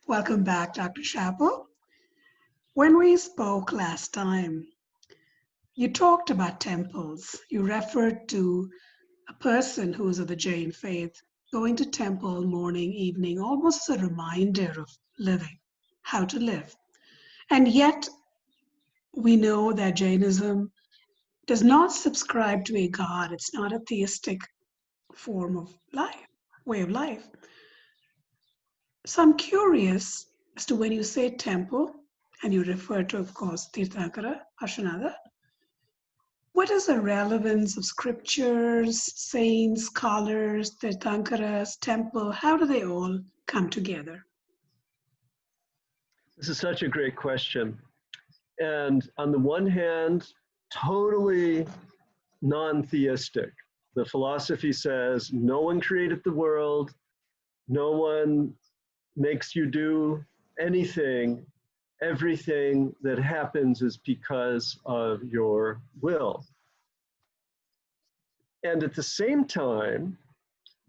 Welcome back, Dr. Chapple. When we spoke last time, you talked about temples. You referred to a person who's of the Jain faith going to temple morning, evening, almost as a reminder of living, how to live. And yet, we know that Jainism does not subscribe to a God. It's not a theistic form of life, way of life. So I'm curious as to when you say temple, and you refer to, of course, Tirthankara, Ashwanada, what is the relevance of scriptures, saints, scholars, Tirthankaras, temple? How do they all come together? This is such a great question. And on the one hand, totally non-theistic. The philosophy says no one created the world, no one makes you do anything. Everything that happens is because of your will. And at the same time,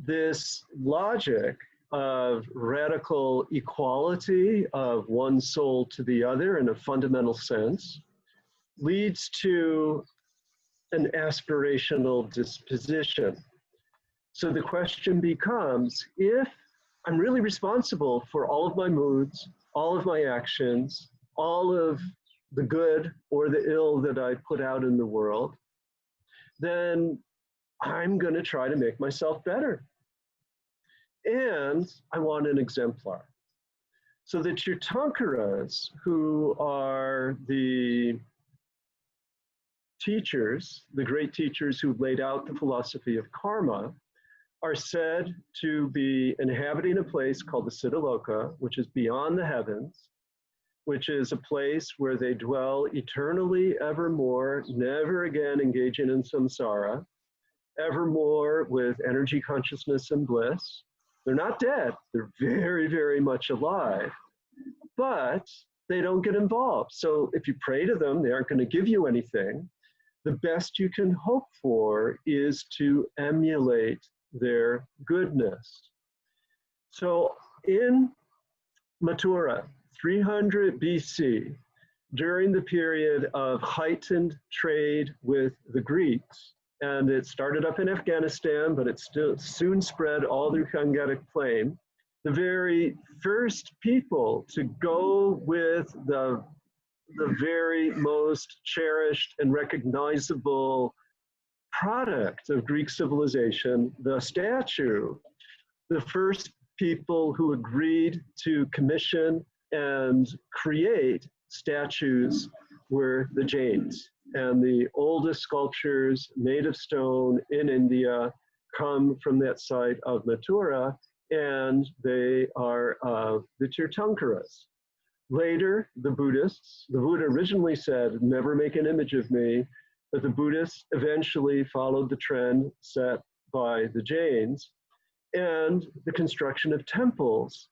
this logic of radical equality of one soul to the other in a fundamental sense leads to an aspirational disposition. So the question becomes, if I'm really responsible for all of my moods, all of my actions, all of the good or the ill that I put out in the world, then I'm going to try to make myself better. And I want an exemplar. So the Tirthankaras, who are the teachers, the great teachers who laid out the philosophy of karma, are said to be inhabiting a place called the Siddhaloka, which is beyond the heavens, which is a place where they dwell eternally, evermore, never again engaging in samsara, evermore with energy, consciousness, and bliss. They're not dead. They're very, very much alive, but they don't get involved. So if you pray to them, they aren't going to give you anything. The best you can hope for is to emulate their goodness. So in Mathura, 300 BC, during the period of heightened trade with the Greeks, and it started up in Afghanistan, but it still soon spread all through Gangetic Plain. The very first people to go with the very most cherished and recognizable product of Greek civilization, the statue, the first people who agreed to commission and create statues were the Jains. And the oldest sculptures made of stone in India come from that site of Mathura, and they are the Tirthankaras. Later, the Buddhists, the Buddha originally said, never make an image of me, but the Buddhists eventually followed the trend set by the Jains, and the construction of temples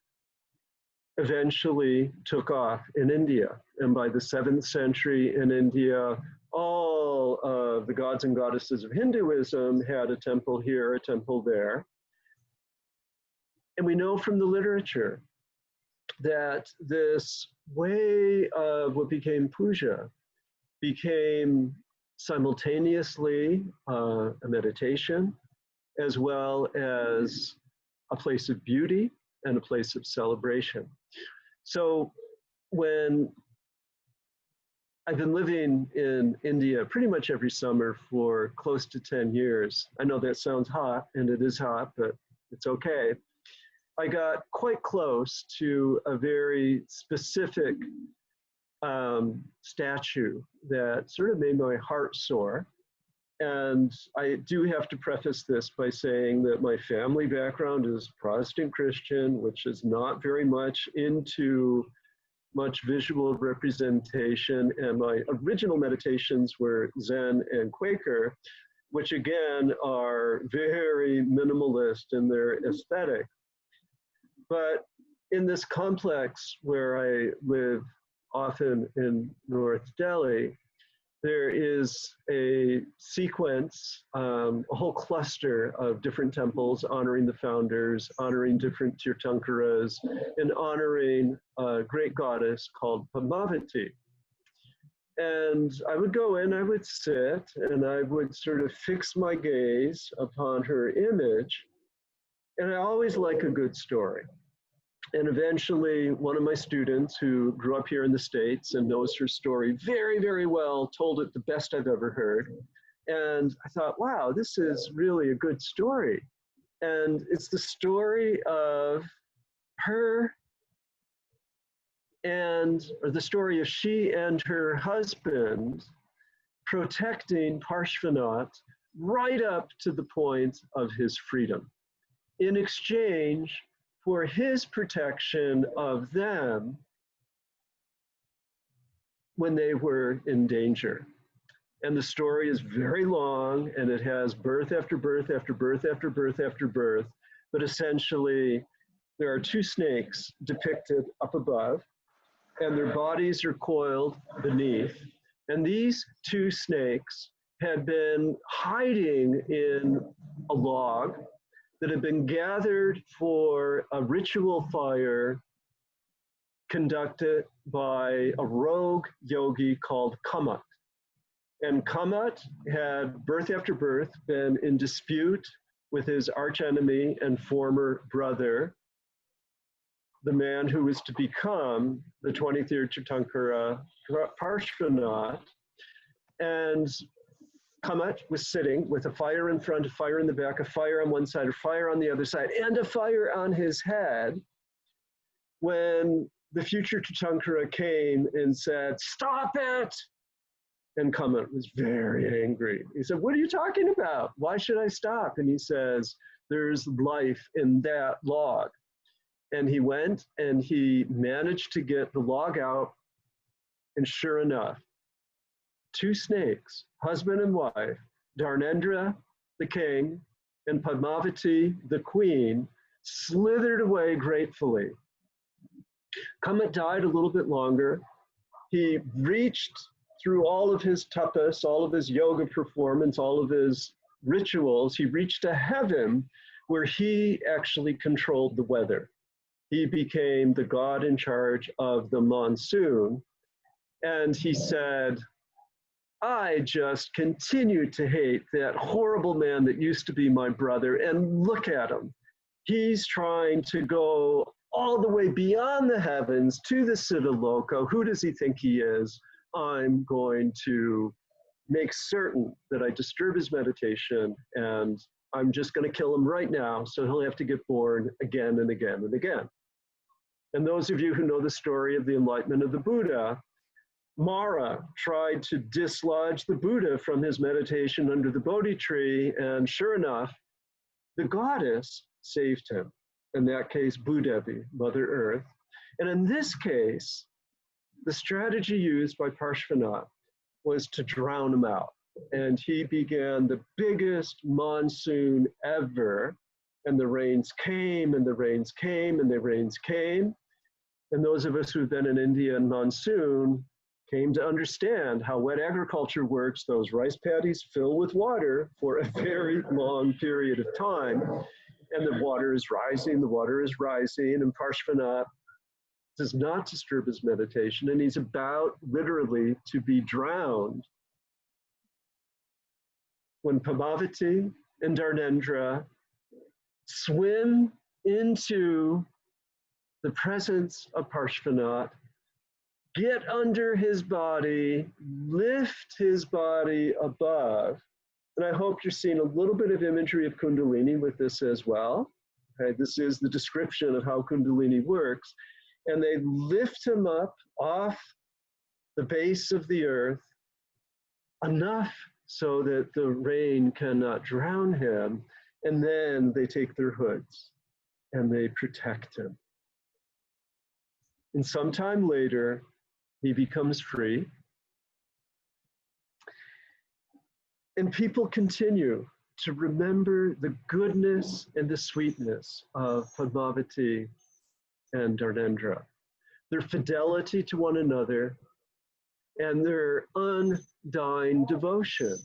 eventually took off in India. And by the 7th century in India, all of the gods and goddesses of Hinduism had a temple here, a temple there. And we know from the literature that this way of what became puja became simultaneously a meditation, as well as a place of beauty and a place of celebration. So when I've been living in India pretty much every summer for close to 10 years. I know that sounds hot, and it is hot, but it's okay. I got quite close to a very specific statue that sort of made my heart soar. And I do have to preface this by saying that my family background is Protestant Christian, which is not very much into much visual representation, and my original meditations were Zen and Quaker, which again are very minimalist in their aesthetic. But in this complex where I live often in North Delhi, there is a sequence, a whole cluster of different temples honoring the founders, honoring different Tirthankaras, and honoring a great goddess called Padmavati. And I would go in, I would sit, and I would sort of fix my gaze upon her image. And I always like a good story. And eventually, one of my students who grew up here in the States and knows her story very, very well told it the best I've ever heard. And I thought, wow, this is really a good story. And it's the story of her or the story of she and her husband protecting Parshvanath right up to the point of his freedom in exchange for his protection of them when they were in danger. And the story is very long, and it has birth after birth after birth after birth after birth. But essentially, there are two snakes depicted up above, and their bodies are coiled beneath. And these two snakes had been hiding in a log that had been gathered for a ritual fire conducted by a rogue yogi called Kamat. And Kamat had, birth after birth, been in dispute with his archenemy and former brother, the man who was to become the 23rd Tirthankara Parshvanath. And Kamat was sitting with a fire in front, a fire in the back, a fire on one side, a fire on the other side, and a fire on his head when the future Tirthankara came and said, "Stop it!" And Kamat was very angry. He said, "What are you talking about? Why should I stop?" And he says, "There's life in that log." And he went and he managed to get the log out, and sure enough, two snakes, husband and wife, Dharnendra, the king, and Padmavati, the queen, slithered away gratefully. Kamat died a little bit longer. He reached through all of his tapas, all of his yoga performance, all of his rituals, he reached a heaven where he actually controlled the weather. He became the god in charge of the monsoon. And he said, "I just continue to hate that horrible man that used to be my brother, and look at him. He's trying to go all the way beyond the heavens to the Siddhaloka. Who does he think he is? I'm going to make certain that I disturb his meditation, and I'm just going to kill him right now, so he'll have to get born again and again and again." And those of you who know the story of the enlightenment of the Buddha, Mara tried to dislodge the Buddha from his meditation under the Bodhi tree, and sure enough, the goddess saved him. In that case, Bhudevi, Mother Earth. And in this case, the strategy used by Parshvanath was to drown him out. And he began the biggest monsoon ever, and the rains came, and the rains came, and the rains came. And those of us who've been in India in monsoon came to understand how wet agriculture works. Those rice paddies fill with water for a very long period of time. And the water is rising, and Parshvanath does not disturb his meditation, and he's about literally to be drowned when Padmavati and Dharnendra swim into the presence of Parshvanath, get under his body, lift his body above. And I hope you're seeing a little bit of imagery of Kundalini with this as well. Okay, this is the description of how Kundalini works. And they lift him up off the base of the earth enough so that the rain cannot drown him. And then they take their hoods and they protect him. And sometime later, he becomes free. And people continue to remember the goodness and the sweetness of Padmavati and Dharnendra, their fidelity to one another, and their undying devotion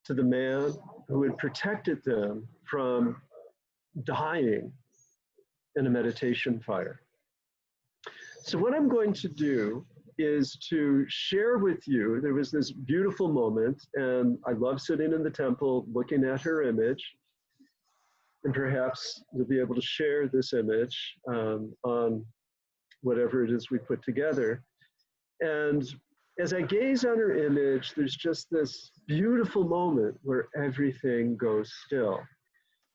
to the man who had protected them from dying in a meditation fire. So what I'm going to do is to share with you, there was this beautiful moment, and I love sitting in the temple looking at her image, and perhaps you'll be able to share this image on whatever it is we put together. And as I gaze on her image, there's just this beautiful moment where everything goes still.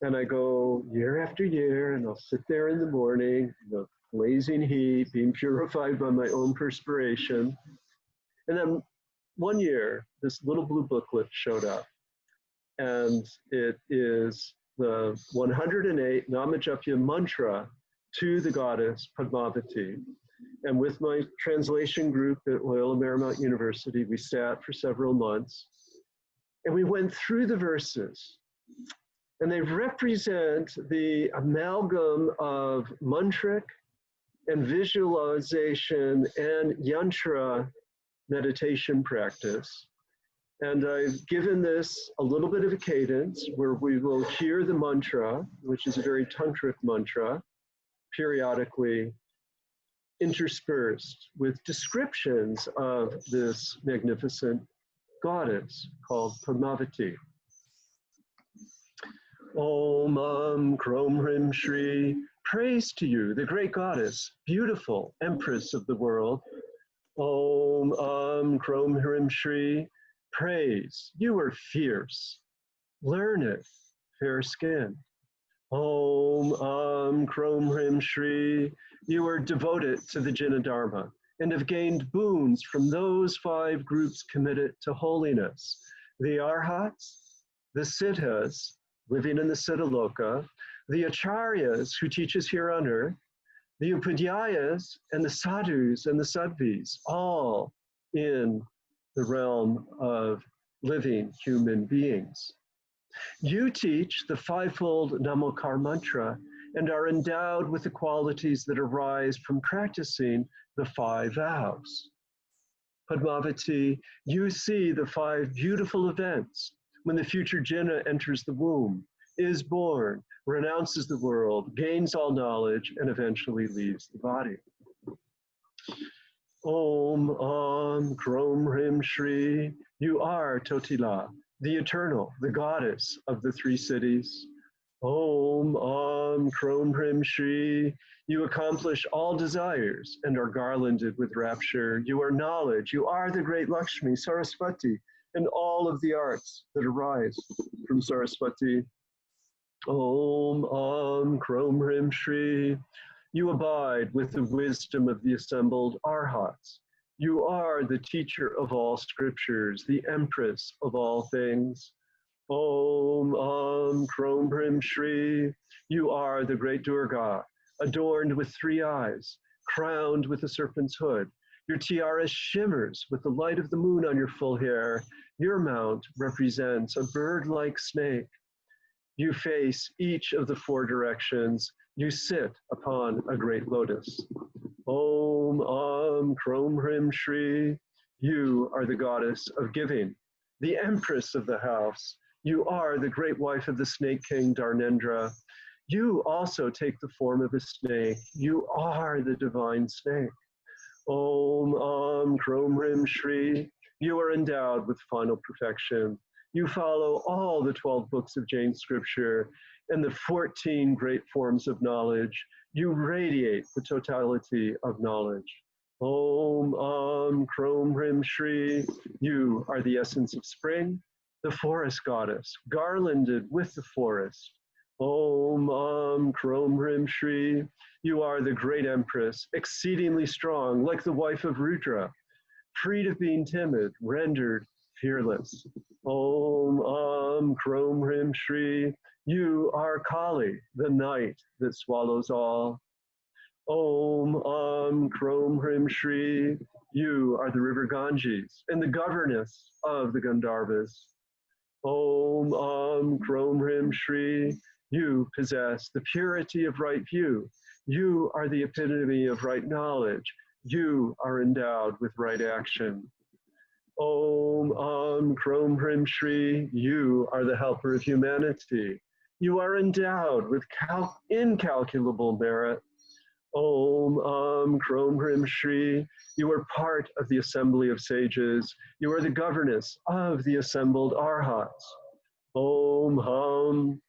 And I go year after year, and I'll sit there in the morning, the blazing heat, being purified by my own perspiration. And then one year, this little blue booklet showed up, and it is the 108 Namajapya mantra to the goddess Padmavati. And with my translation group at Loyola Marymount University, we sat for several months, and we went through the verses. And they represent the amalgam of mantric and visualization and yantra meditation practice. And I've given this a little bit of a cadence where we will hear the mantra, which is a very tantric mantra, periodically interspersed with descriptions of this magnificent goddess called Padmavati. Om Krom Hrim Shri, praise to you, the great goddess, beautiful empress of the world. Om Krom Hrim Shri, praise, you are fierce, learned, fair-skinned. Om Krom Hrim Shri, you are devoted to the Jaina Dharma and have gained boons from those 5 groups committed to holiness. The Arhats, the Siddhas, living in the Siddhaloka, the Acharyas, who teach us here on earth, the Upadhyayas, and the Sadhus and the Sattvis, all in the realm of living human beings. You teach the 5-fold Namokar mantra and are endowed with the qualities that arise from practicing the 5 vows. Padmavati, you see the 5 beautiful events when the future Jaina enters the womb, is born, renounces the world, gains all knowledge, and eventually leaves the body. Om Krom Hrim Shri, you are Totila, the eternal, the goddess of the 3 cities. Om Krom Hrim Shri, you accomplish all desires and are garlanded with rapture. You are knowledge, you are the great Lakshmi, Saraswati, and all of the arts that arise from Saraswati. Om Krom Hrim Shri, you abide with the wisdom of the assembled Arhats. You are the teacher of all scriptures, the empress of all things. Om Krom Hrim Shri, you are the great Durga, adorned with 3 eyes, crowned with a serpent's hood. Your tiara shimmers with the light of the moon on your full hair. Your mount represents a bird-like snake. You face each of the 4 directions. You sit upon a great lotus. Om Krom Hrim Shri, you are the goddess of giving, the empress of the house. You are the great wife of the snake king Dharnendra. You also take the form of a snake. You are the divine snake. Om Krom Hrim Shri, you are endowed with final perfection. You follow all the 12 books of Jain scripture and the 14 great forms of knowledge. You radiate the totality of knowledge. Om Krom Hrim Shri, you are the essence of spring, the forest goddess, garlanded with the forest. Om Krom Hrim Shri, you are the great empress, exceedingly strong, like the wife of Rudra, freed of being timid, rendered fearless. Om Krom Hrim Shri, you are Kali, the night that swallows all. Om Krom Hrim Shri, you are the river Ganges and the governess of the Gandharvas. Om Krom Hrim Shri, you possess the purity of right view. You are the epitome of right knowledge. You are endowed with right action. Om Krom Hrim Shri, you are the helper of humanity. You are endowed with incalculable merit. Om Krom Hrim Shri, you are part of the assembly of sages. You are the governess of the assembled arhats. Om Hum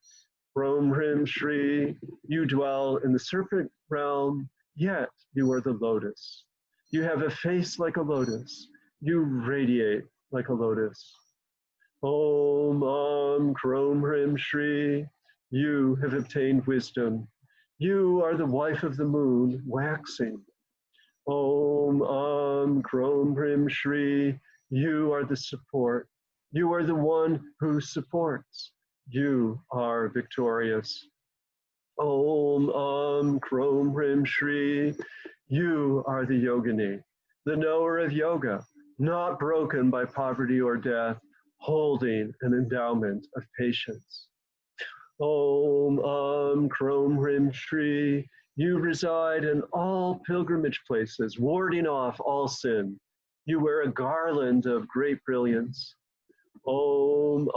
Krom Hrim Shri, you dwell in the serpent realm, yet you are the lotus. You have a face like a lotus. You radiate like a lotus. Om Krom Hrim Shri, you have obtained wisdom. You are the wife of the moon, waxing. Om Krom Hrim Shri, you are the support. You are the one who supports. You are victorious. Om Krom Hrim Shri, you are the yogini, the knower of yoga, not broken by poverty or death, holding an endowment of patience. Om Krom Hrim Shri, you reside in all pilgrimage places, warding off all sin. You wear a garland of great brilliance. Om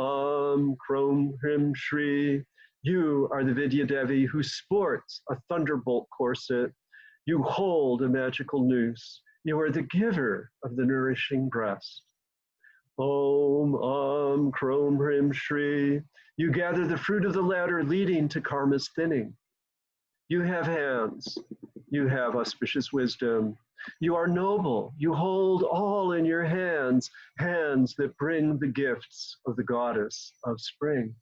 Krom Hrim Shri, you are the Vidya Devi who sports a thunderbolt corset. You hold a magical noose. You are the giver of the nourishing breast. Om Krom Hrim Shri, you gather the fruit of the ladder leading to karma's thinning. You have hands. You have auspicious wisdom. You are noble. You hold all in your hands, hands that bring the gifts of the goddess of spring.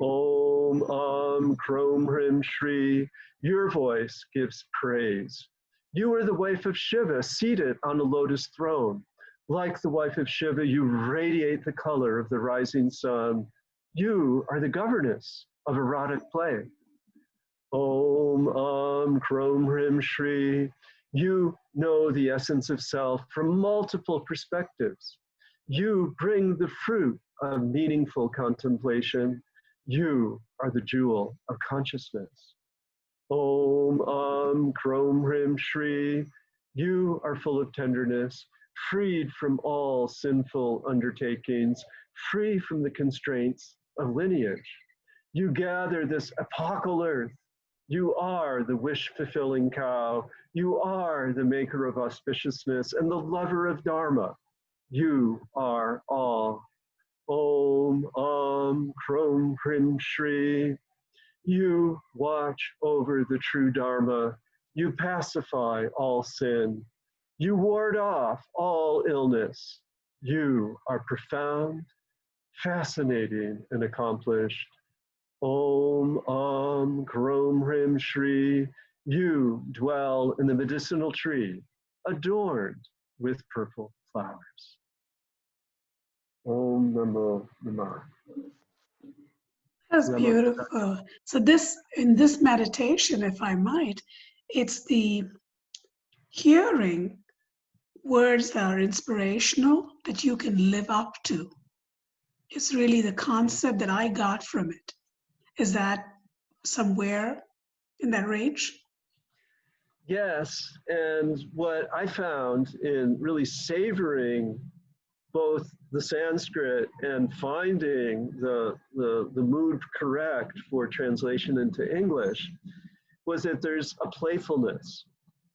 Om Krom Hrim Shri, your voice gives praise. You are the wife of Shiva, seated on a lotus throne. Like the wife of Shiva, you radiate the color of the rising sun. You are the governess of erotic play. Om Krom Hrim Shri, you know the essence of self from multiple perspectives. You bring the fruit of meaningful contemplation. You are the jewel of consciousness. Om Krom Hrim Shri, you are full of tenderness, freed from all sinful undertakings, free from the constraints of lineage. You gather this apocal earth. You are the wish-fulfilling cow. You are the maker of auspiciousness and the lover of Dharma. You are all. Om Krom Hrim Shri. You watch over the true Dharma. You pacify all sin. You ward off all illness. You are profound, fascinating, and accomplished. Om Krom Hrim Shri. You dwell in the medicinal tree, adorned with purple flowers. Om Namo Namah. That's beautiful. So in this meditation, if I might, it's the hearing words that are inspirational that you can live up to. It's really the concept that I got from it. Is that somewhere in that range? Yes, and what I found in really savoring both the Sanskrit and finding the mood correct for translation into English was that there's a playfulness.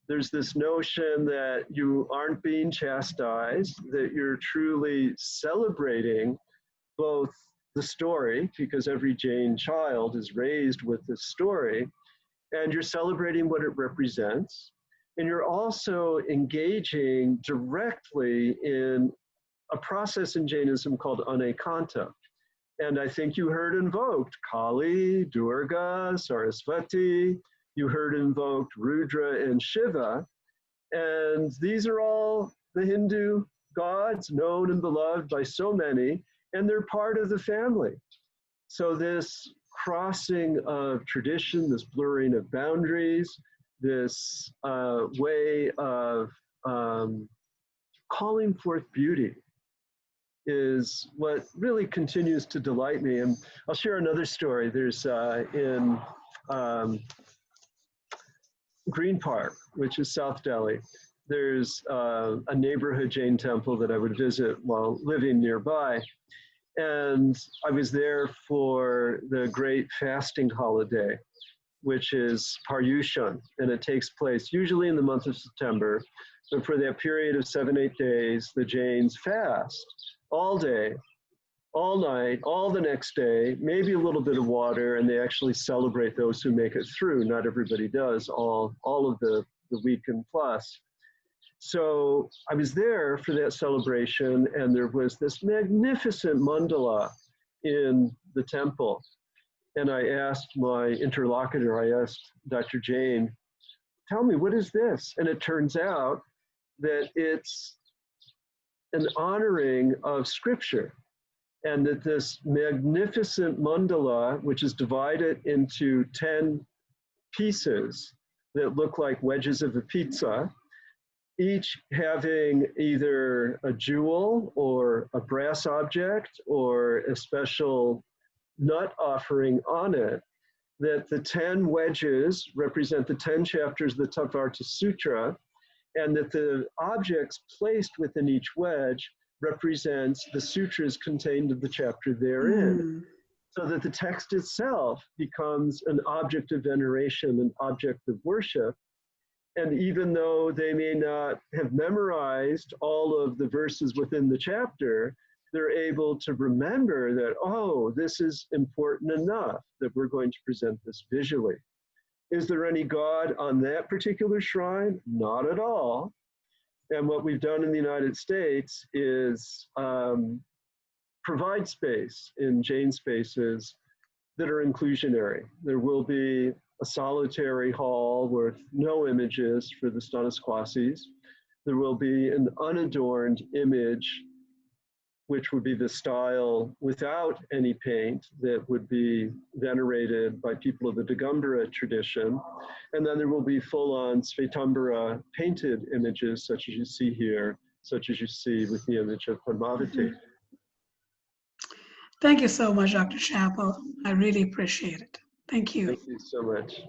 There's this notion that you aren't being chastised, that you're truly celebrating both the story, because every Jain child is raised with this story, and you're celebrating what it represents. And you're also engaging directly in a process in Jainism called anekanta. And I think you heard invoked Kali, Durga, Saraswati. You heard invoked Rudra and Shiva. And these are all the Hindu gods known and beloved by so many, and they're part of the family. So this crossing of tradition, this blurring of boundaries, this way of calling forth beauty is what really continues to delight me. And I'll share another story. There's in Green Park, which is South Delhi. There's a neighborhood Jain temple that I would visit while living nearby. And I was there for the great fasting holiday, which is Paryushan, and it takes place usually in the month of September. But for that period of 7-8 days, the Jains fast all day, all night, all the next day, maybe a little bit of water, and they actually celebrate those who make it through. Not everybody does all of the week and plus. So I was there for that celebration, and there was this magnificent mandala in the temple. And I asked my interlocutor, I asked Dr. Jain, tell me, what is this? And it turns out that it's an honoring of scripture, and that this magnificent mandala, which is divided into 10 pieces that look like wedges of a pizza, each having either a jewel or a brass object or a special nut offering on it, that the 10 wedges represent the 10 chapters of the Tattvartha Sutra, and that the objects placed within each wedge represents the sutras contained in the chapter therein, so that the text itself becomes an object of veneration, an object of worship. And even though they may not have memorized all of the verses within the chapter, they're able to remember that, oh, this is important enough that we're going to present this visually. Is there any God on that particular shrine? Not at all. And what we've done in the United States is provide space in Jain spaces that are inclusionary. There will be a solitary hall with no images for the Stanisquasis. There will be an unadorned image, which would be the style without any paint that would be venerated by people of the Digambara tradition. And then there will be full-on Svetambara painted images, such as you see here, such as you see with the image of Padmavati. Thank you so much, Dr. Chapple. I really appreciate it. Thank you. Thank you so much.